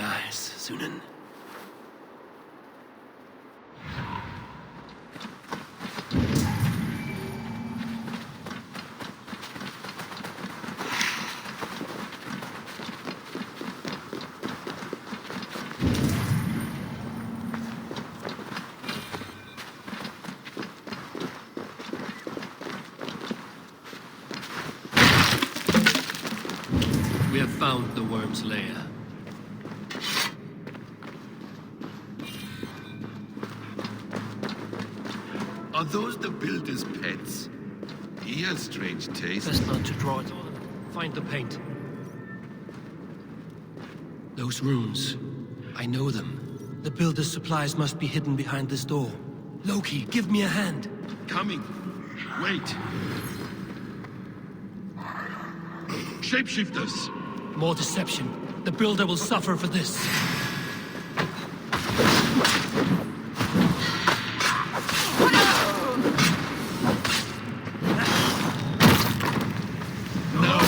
eyes, Sunan. We have found the worm's lair. Are those the builder's pets? He has strange taste. Best not to draw it on. Find the paint. Those runes. I know them. The builder's supplies must be hidden behind this door. Loki, give me a hand. Coming. Wait. Shapeshifters! More deception. The builder will suffer for this. No!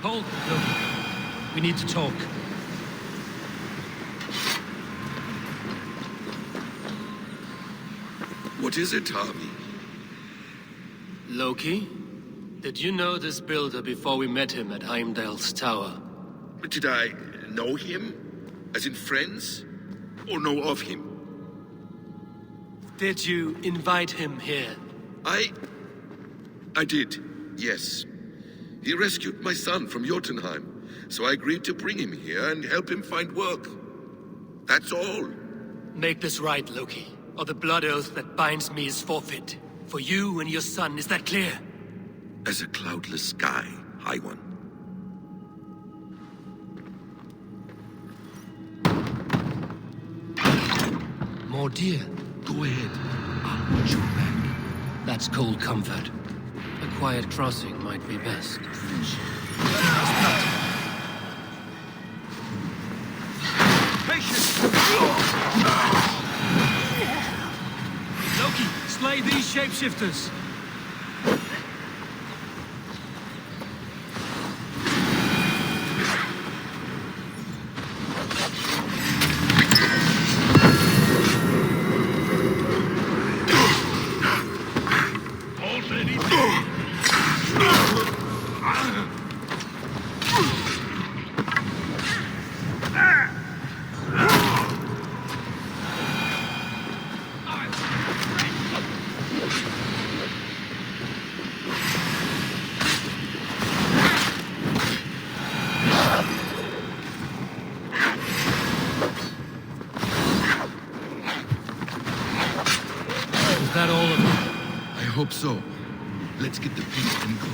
Hold, Loki. We need to talk. What is it, Harvey? Loki? Did you know this builder before we met him at Heimdall's tower? Did I know him? As in friends? Or know of him? Did you invite him here? I did, yes. He rescued my son from Jotunheim, so I agreed to bring him here and help him find work. That's all. Make this right, Loki, or the blood oath that binds me is forfeit. For you and your son, is that clear? As a cloudless sky, High One. More deer. Go ahead. I'll watch your back. That's cold comfort. A quiet crossing might be best. Patience! Loki, slay these shapeshifters! Is that all of them? I hope so. Let's get the paint and go.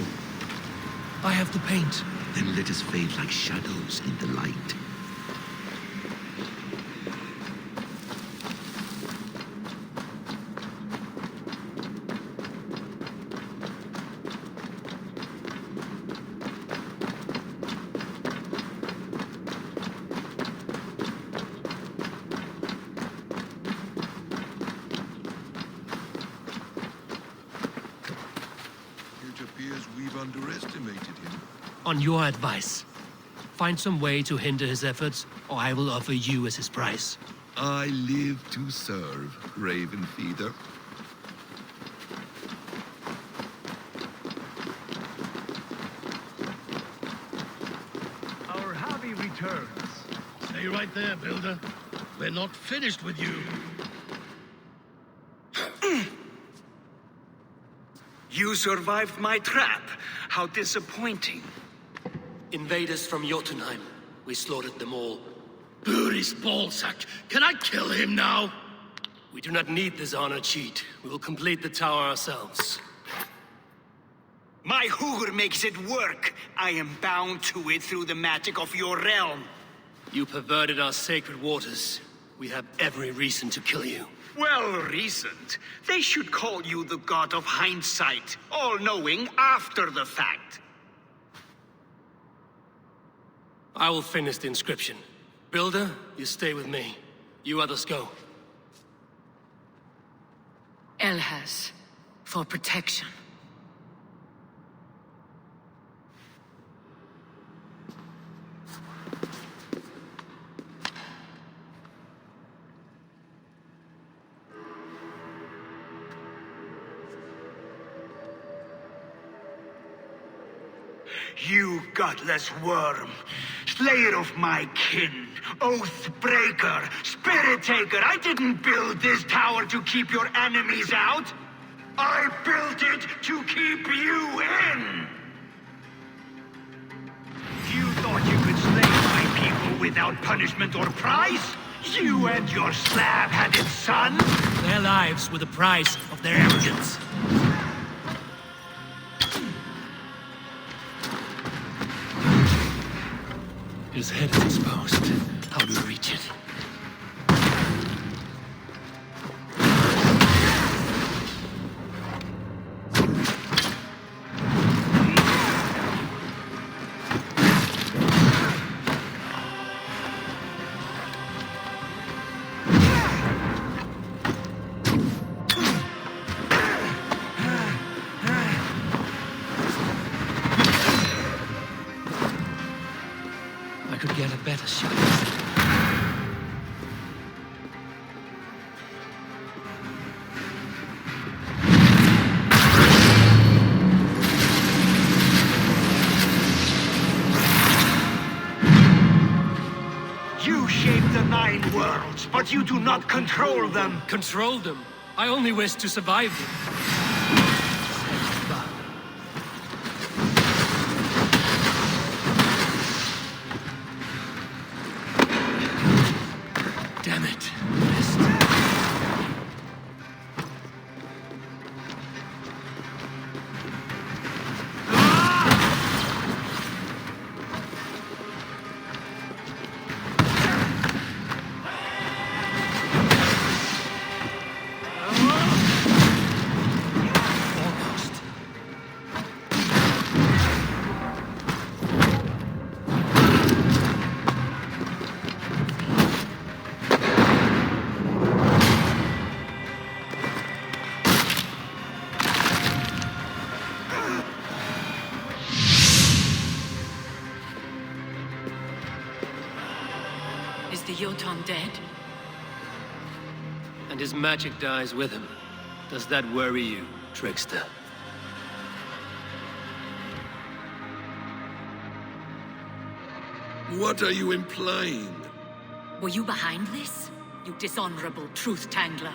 I have the paint. Then let us fade like shadows in the light. It appears we've underestimated him. On your advice. Find some way to hinder his efforts, or I will offer you as his price. I live to serve, Raven Feeder. Our Harvey returns. Stay right there, Builder. We're not finished with you. You survived my trap. How disappointing. Invaders from Jotunheim. We slaughtered them all. Booty's ballsack. Can I kill him now? We do not need this honor cheat. We will complete the tower ourselves. My Hugr makes it work. I am bound to it through the magic of your realm. You perverted our sacred waters. We have every reason to kill you. Well reasoned. They should call you the god of hindsight, all-knowing after the fact. I will finish the inscription. Builder, you stay with me. You others go. Elhas, for protection. You gutless worm! Slayer of my kin! Oath breaker! Spirit taker! I didn't build this tower to keep your enemies out! I built it to keep you in! You thought you could slay my people without punishment or prize? You and your slab-handed son? Their lives were the price of their arrogance. His head is exposed. How to reach it? I could get a better shot. You shape the 9 worlds, but you do not control them! Control them. I only wish to survive them. Damn it. Missed. Almost. Is the Jotun dead? And his magic dies with him. Does that worry you, trickster? What are you implying? Were you behind this? You dishonorable truth-tangler.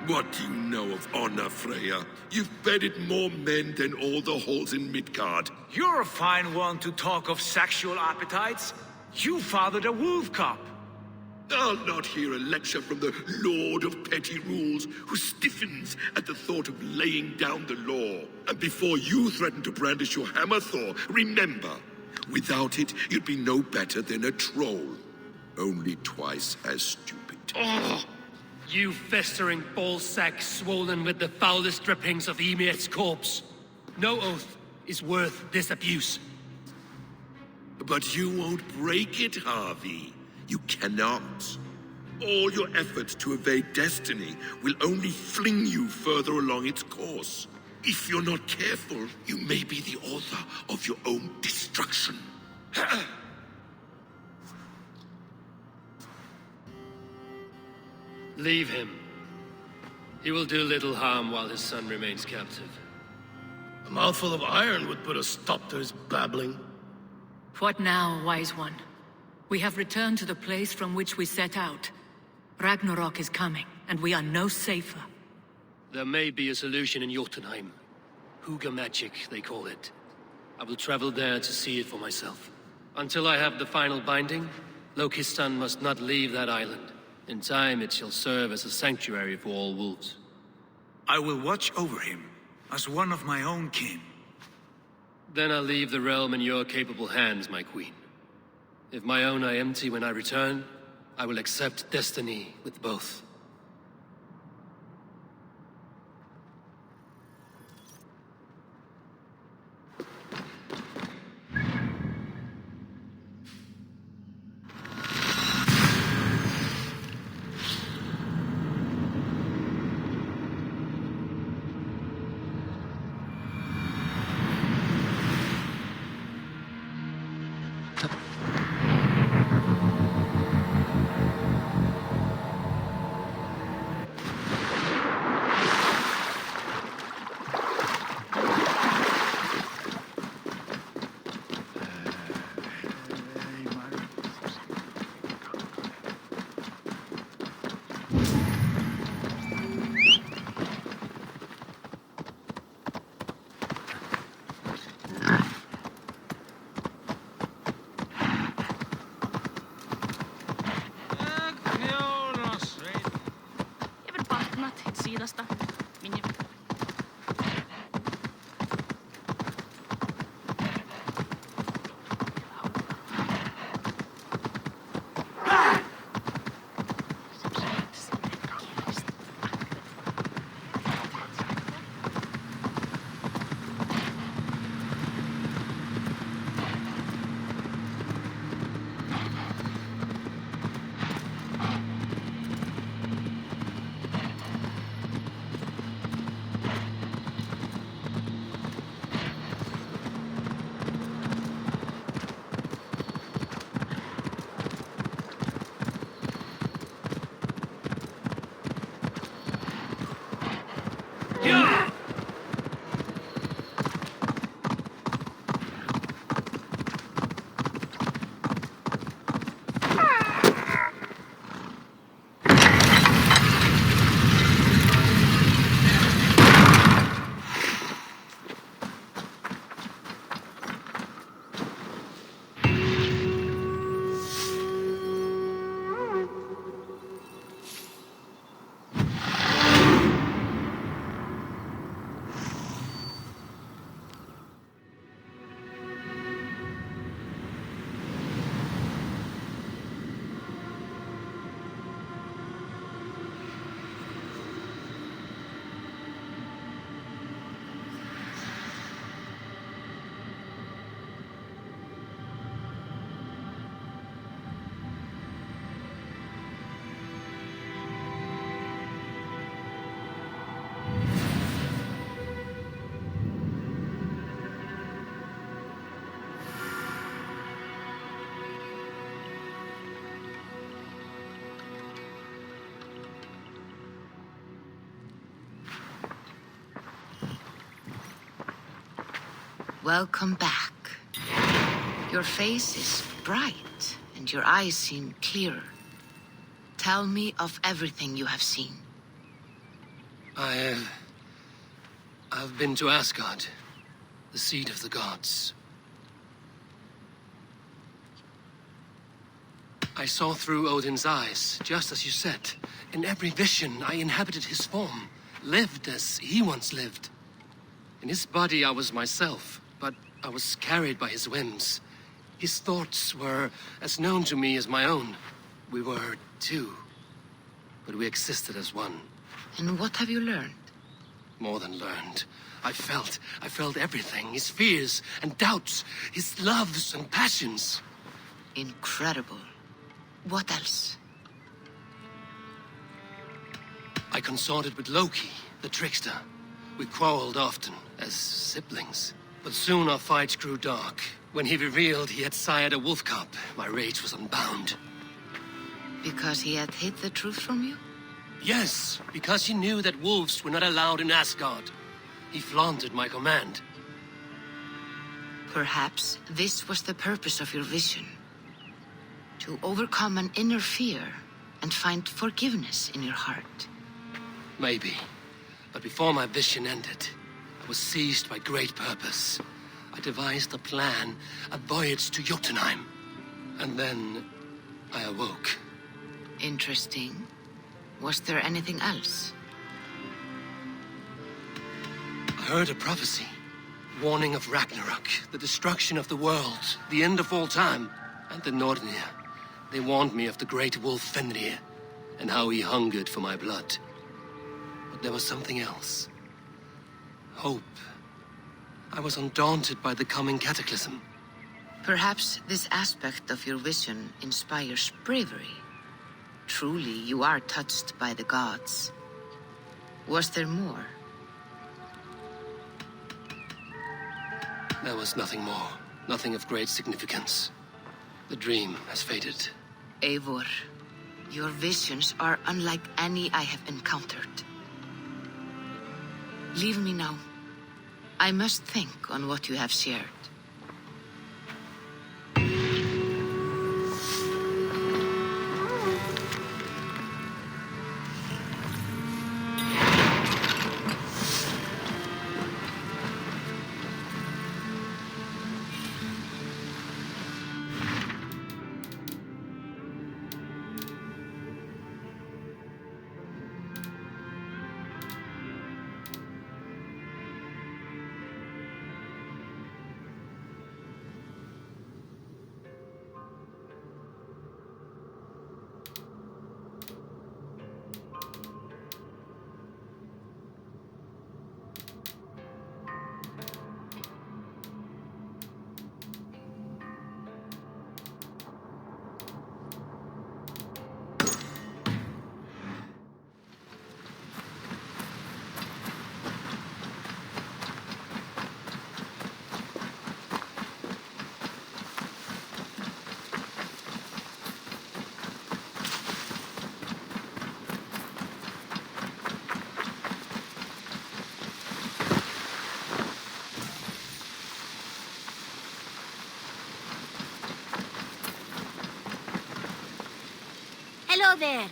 What do you know of honor, Freya? You've bedded more men than all the halls in Midgard. You're a fine one to talk of sexual appetites. You fathered a wolf cub. I'll not hear a lecture from the Lord of Petty Rules, who stiffens at the thought of laying down the law. And before you threaten to brandish your hammer, Thor, remember, without it, you'd be no better than a troll. Only twice as stupid. Oh! You festering ballsack swollen with the foulest drippings of Ymir's corpse. No oath is worth this abuse. But you won't break it, Harvey. You cannot. All your efforts to evade destiny will only fling you further along its course. If you're not careful, you may be the author of your own destruction. Leave him. He will do little harm while his son remains captive. A mouthful of iron would put a stop to his babbling. What now, wise one? We have returned to the place from which we set out. Ragnarok is coming, and we are no safer. There may be a solution in Jotunheim. Hugger magic, they call it. I will travel there to see it for myself. Until I have the final binding, Loki's son must not leave that island. In time, it shall serve as a sanctuary for all wolves. I will watch over him, as one of my own kin. Then I'll leave the realm in your capable hands, my queen. If my own are empty when I return, I will accept destiny with both. ristiriidasta. Minne? Welcome back. Your face is bright, and your eyes seem clearer. Tell me of everything you have seen. I've been to Asgard, the seat of the gods. I saw through Odin's eyes, just as you said. In every vision, I inhabited his form, lived as he once lived. In his body, I was myself, but I was carried by his whims. His thoughts were as known to me as my own. We were two, but we existed as one. And what have you learned? More than learned. I felt everything. His fears and doubts, his loves and passions. Incredible. What else? I consorted with Loki, the trickster. We quarreled often, as siblings. But soon our fights grew dark. When he revealed he had sired a wolf cub, my rage was unbound. Because he had hid the truth from you? Yes, because he knew that wolves were not allowed in Asgard. He flaunted my command. Perhaps this was the purpose of your vision. To overcome an inner fear and find forgiveness in your heart. Maybe. But before my vision ended, I was seized by great purpose. I devised a plan, a voyage to Jotunheim. And then I awoke. Interesting. Was there anything else? I heard a prophecy. Warning of Ragnarok, the destruction of the world, the end of all time. And the Nornir. They warned me of the great wolf Fenrir, and how he hungered for my blood. But there was something else. Hope. I was undaunted by the coming cataclysm. Perhaps this aspect of your vision inspires bravery. Truly, you are touched by the gods. Was there more? There was nothing more. Nothing of great significance. The dream has faded. Eivor, your visions are unlike any I have encountered. Leave me now. I must think on what you have shared. Hello there.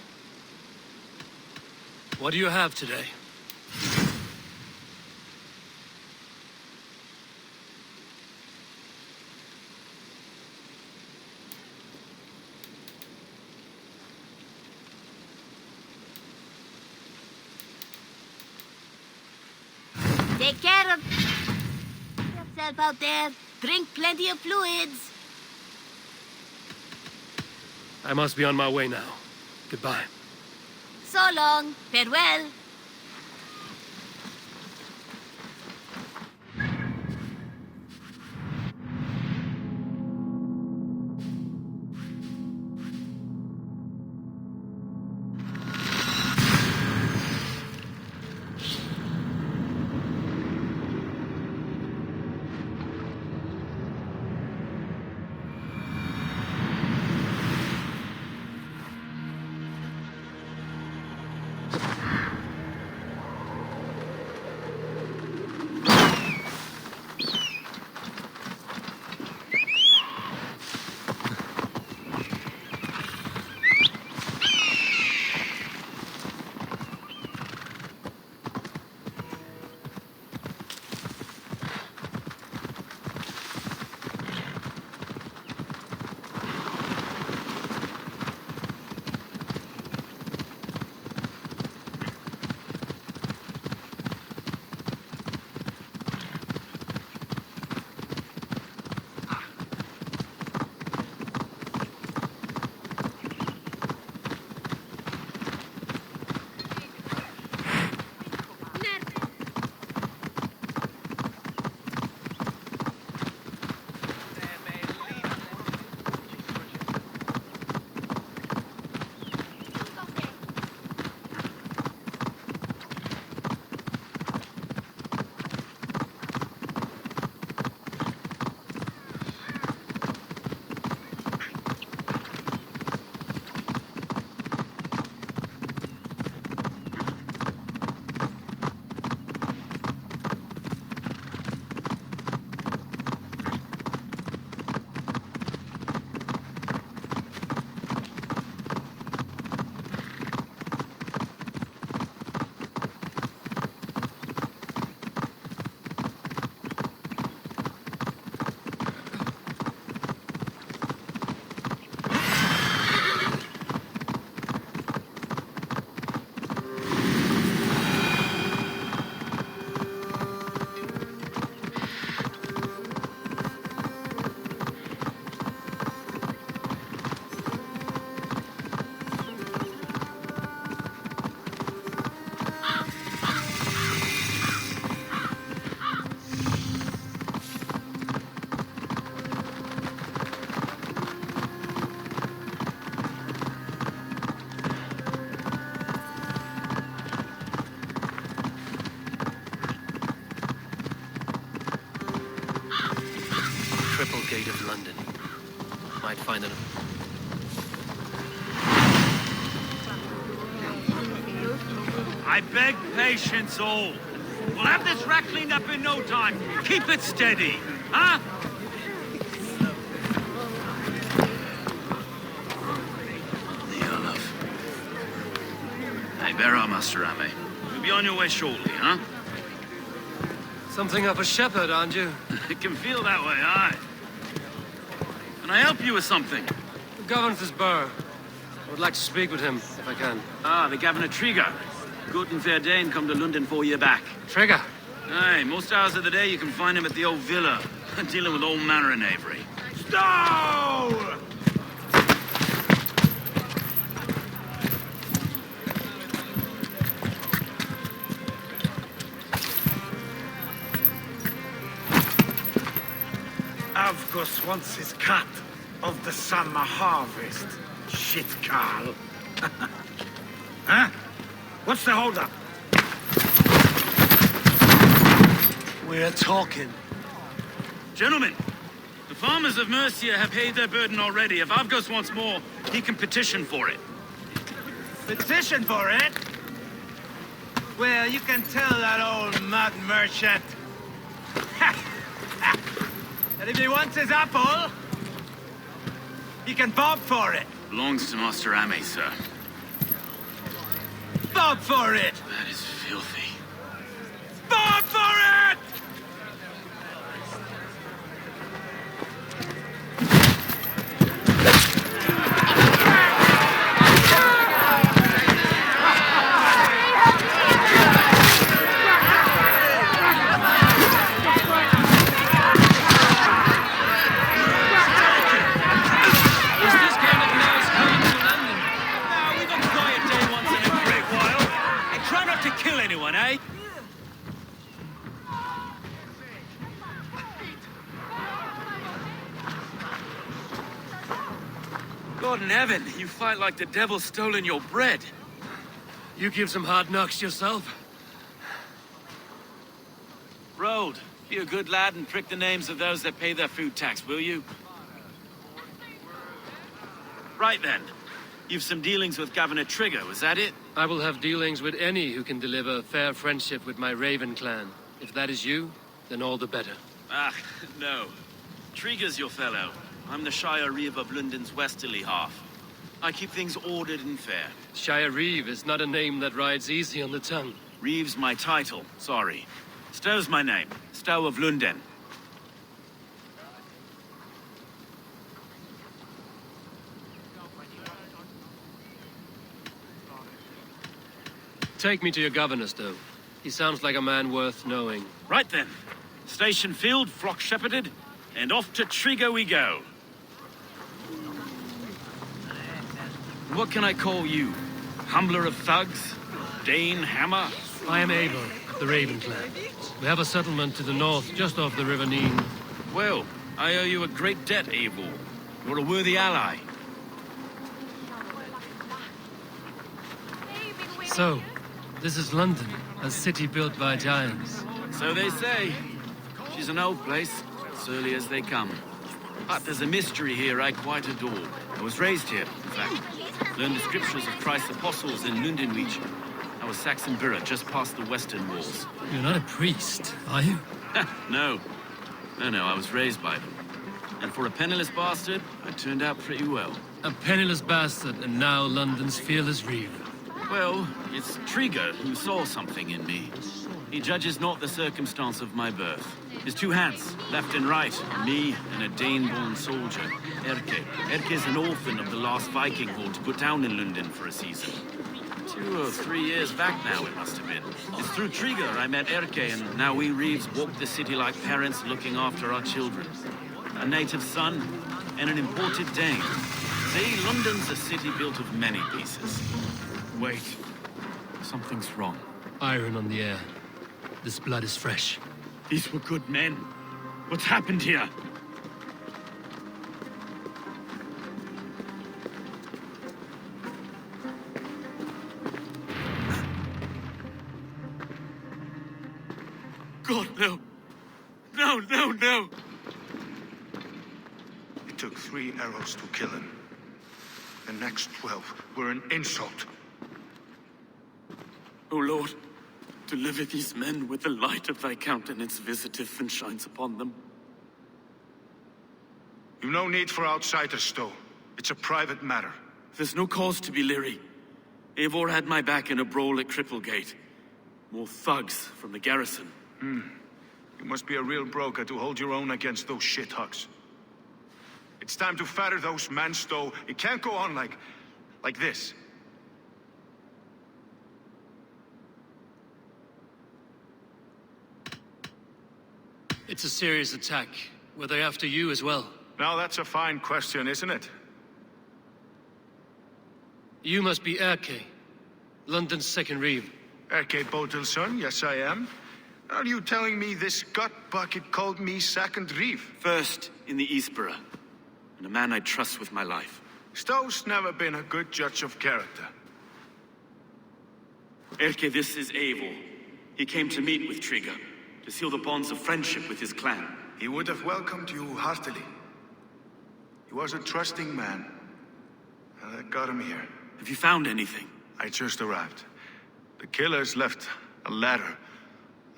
What do you have today? Take care of yourself out there. Drink plenty of fluids. I must be on my way now. Goodbye. So long. Farewell. Gate of London. Might find an... I beg patience, all. We'll have this wreck cleaned up in no time. Keep it steady, huh? Hey, bear up, Master Ame. You'll be on your way shortly, huh? Something of a shepherd, aren't you? It can feel that way, aye. Can I help you with something? The Governor's Burr. I would like to speak with him, if I can. Ah, the Governor Trigger. Good and fair Dane come to London 4 year back. Trigger! Aye, most hours of the day you can find him at the old villa, dealing with all manner of knavery. Stow! Avgus wants his cut of the summer harvest. Shit, Carl. Huh? What's the holdup? We're talking. Gentlemen, the farmers of Mercia have paid their burden already. If Avgus wants more, he can petition for it. Petition for it? Well, you can tell that old mud merchant. And if he wants his apple, he can bob for it. Belongs to Master Ame, sir. Bob for it! That is filthy. Bob for it! Eh? God in heaven, you fight like the devil stolen your bread. You give some hard knocks yourself? Road, be a good lad and prick the names of those that pay their food tax, will you? Right then. You've some dealings with Governor Trigger, was that it? I will have dealings with any who can deliver fair friendship with my Raven clan. If that is you, then all the better. Ah, no. Trigger's your fellow. I'm the Shire Reeve of London's westerly half. I keep things ordered and fair. Shire Reeve is not a name that rides easy on the tongue. Reeve's my title, sorry. Stow's my name. Stow of London. Take me to your governor, Stow. He sounds like a man worth knowing. Right then. Station filled, flock shepherded, and off to Trigger we go. What can I call you? Humbler of thugs? Dane Hammer? I am Abel, of the Raven clan. We have a settlement to the north, just off the River Neen. Well, I owe you a great debt, Abel. You're a worthy ally. So, this is London, a city built by giants. So they say. She's an old place, surly as they come. But there's a mystery here I quite adore. I was raised here, in fact. Learned the scriptures of Christ's apostles in Lundenwich. I was Saxon Borough, just past the western walls. You're not a priest, are you? No. No, I was raised by them. And for a penniless bastard, I turned out pretty well. A penniless bastard, and now London's fearless Reeve. Well, it's Trigger who saw something in me. He judges not the circumstance of my birth. His two hands, left and right, me and a Dane-born soldier, Erke. Erke's an orphan of the last Viking horde put down in London for a season. 2 or 3 years back now, it must have been. It's through Trigger I met Erke, and now we Reeves walk the city like parents looking after our children. A native son and an imported Dane. See, London's a city built of many pieces. Wait. Something's wrong. Iron on the air. This blood is fresh. These were good men. What's happened here? God, no. No. It took 3 arrows to kill him. The next 12 were an insult. O Lord, deliver these men with the light of thy countenance visiteth and shines upon them. You've no need for outsiders, Stow. It's a private matter. There's no cause to be leery. Eivor had my back in a brawl at Cripplegate. More thugs from the garrison. You must be a real broker to hold your own against those shithugs. It's time to fetter those men, Stow. It can't go on like this. It's a serious attack. Were they after you as well? Now that's a fine question, isn't it? You must be Erke, London's second Reeve. Erke Botel's son, yes I am. Are you telling me this gut bucket called me second Reeve? First in the Eastborough, and a man I trust with my life. Stow's never been a good judge of character. Erke, this is Eivor. He came to meet with Trigger, to seal the bonds of friendship with his clan. He would have welcomed you heartily. He was a trusting man. And that got him here. Have you found anything? I just arrived. The killers left a ladder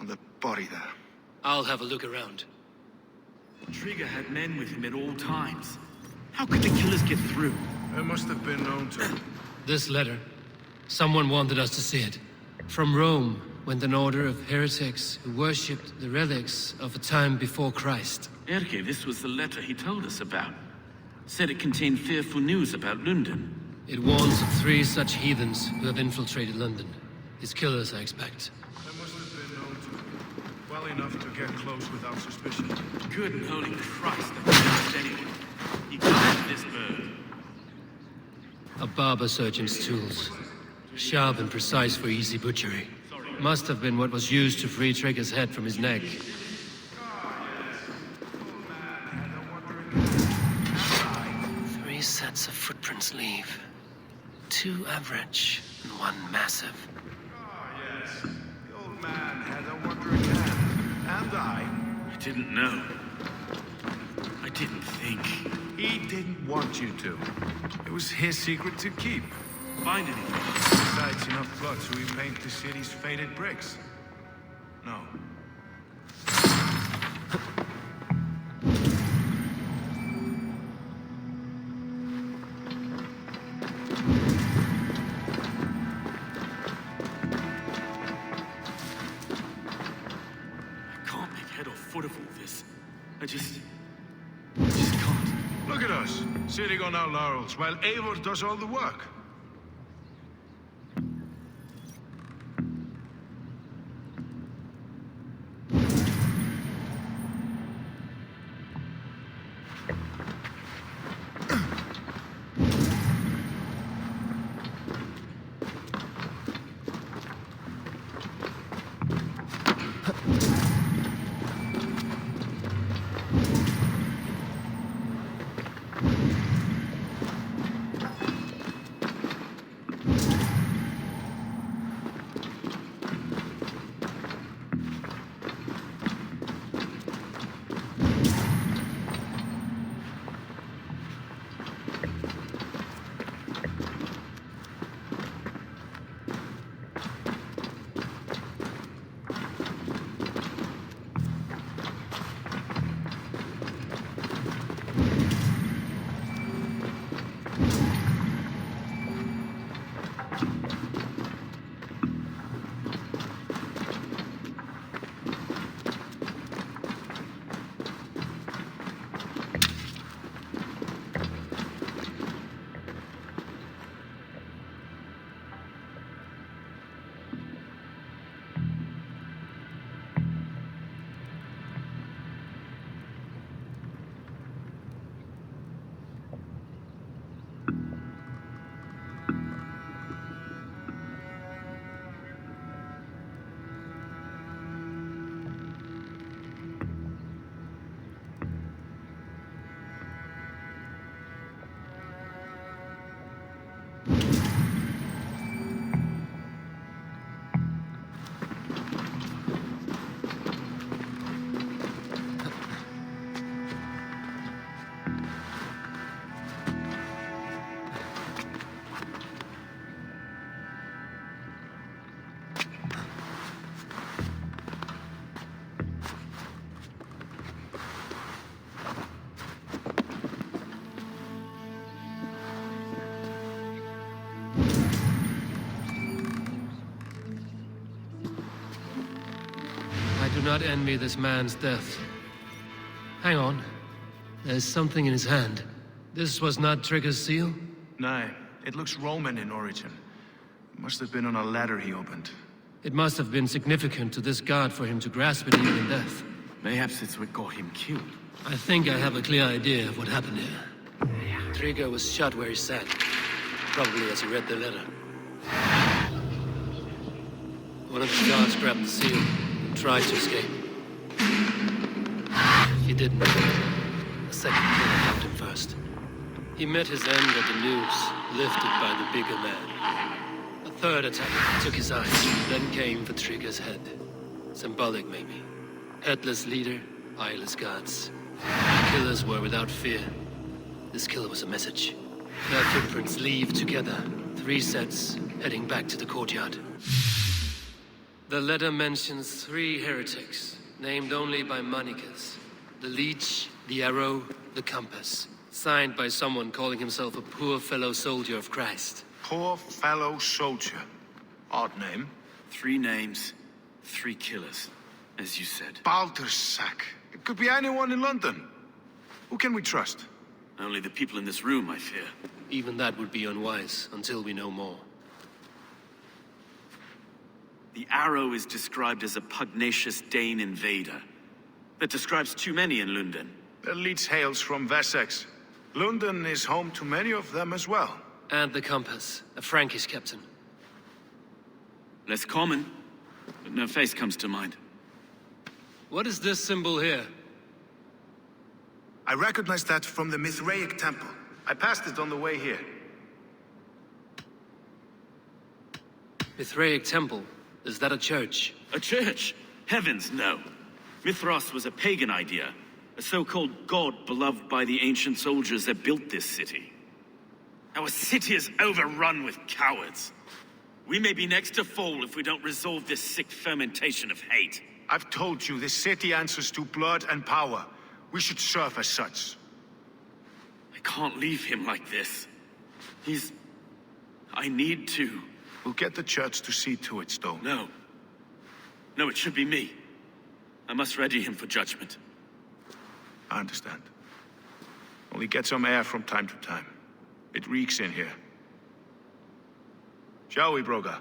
on the body there. I'll have a look around. Trigger had men with him at all times. How could the killers get through? I must have been known to. This letter. Someone wanted us to see it. From Rome went an order of heretics who worshipped the relics of a time before Christ. Erke, this was the letter he told us about. Said it contained fearful news about London. It warns of 3 such heathens who have infiltrated London. His killers, I expect. I must have been known to. Well enough to get close without suspicion. Good and holy Christ, that was anyone. He guarded this bird. A barber surgeon's tools. Sharp and precise for easy butchery. Must have been what was used to free Trigger's head from his neck. 3 sets of footprints leave. 2 average and 1 massive. Yes. The old man had a wandering hand. And I didn't know. I didn't think. He didn't want you to. It was his secret to keep. Find anything? Besides, enough blood to repaint the city's faded bricks. No. I can't make head or foot of all this. I just can't. Look at us, sitting on our laurels while Eivor does all the work. I do not envy this man's death. Hang on. There's something in his hand. This was not Trigger's seal? No, it looks Roman in origin. It must have been on a ladder he opened. It must have been significant to this god for him to grasp it even in death. Mayhaps it's what got him killed. I think I have a clear idea of what happened here. Trigger was shot where he sat. Probably as he read the letter. One of the guards grabbed the seal and tried to escape. He didn't. The second killer found him first. He met his end at the noose, lifted by the bigger man. A third attack took his eyes, then came for Trigger's head. Symbolic, maybe. Headless leader, eyeless guards. Killers were without fear. This killer was a message. Their footprints leave together. 3 sets, heading back to the courtyard. The letter mentions 3 heretics, named only by monikers. The Leech, the Arrow, the Compass. Signed by someone calling himself a poor fellow soldier of Christ. Poor fellow soldier. Odd name. 3 names, 3 killers, as you said. Baldersack. It could be anyone in London. Who can we trust? Only the people in this room, I fear. Even that would be unwise, until we know more. The Arrow is described as a pugnacious Dane invader. That describes too many in London. The leech hails from Wessex. London is home to many of them as well. And the Compass, a Frankish captain. Less common, but no face comes to mind. What is this symbol here? I recognize that from the Mithraic temple. I passed it on the way here. Mithraic temple? Is that a church? A church? Heavens, no. Mithras was a pagan idea. A so-called god beloved by the ancient soldiers that built this city. Our city is overrun with cowards. We may be next to fall if we don't resolve this sick fermentation of hate. I've told you, this city answers to blood and power. We should serve as such. I can't leave him like this. I need to. We'll get the church to see to it, Stone. No. No, it should be me. I must ready him for judgment. I understand. Only get some air from time to time. It reeks in here. Shall we, Broga?